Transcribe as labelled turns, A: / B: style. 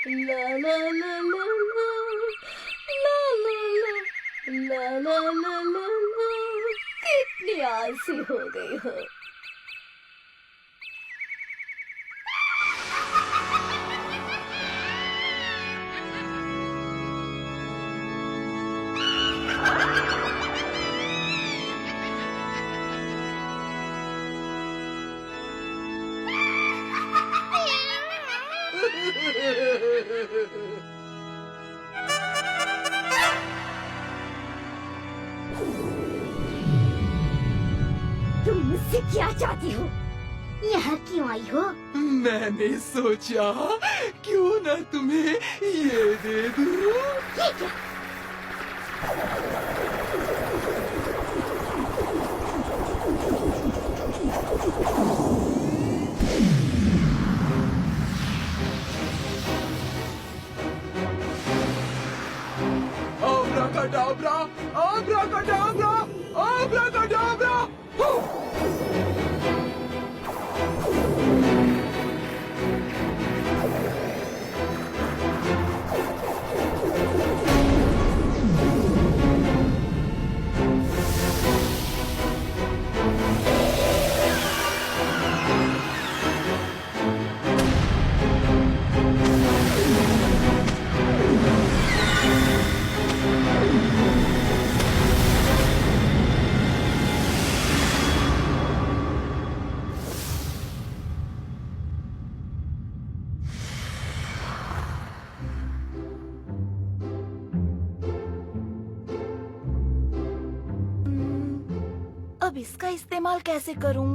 A: ला ला ला ला ला, ला ला ला, ला ला ला ला ला। कितनी आलसी हो गई हो।
B: तुम मुझसे क्या चाहती हो? यहाँ क्यों आई हो?
C: मैंने सोचा क्यों ना तुम्हें ये दे दूं।
B: ये क्या?
C: Abracadabra, abracadabra, abracadabra.
A: अब इसका इस्तेमाल कैसे करूं?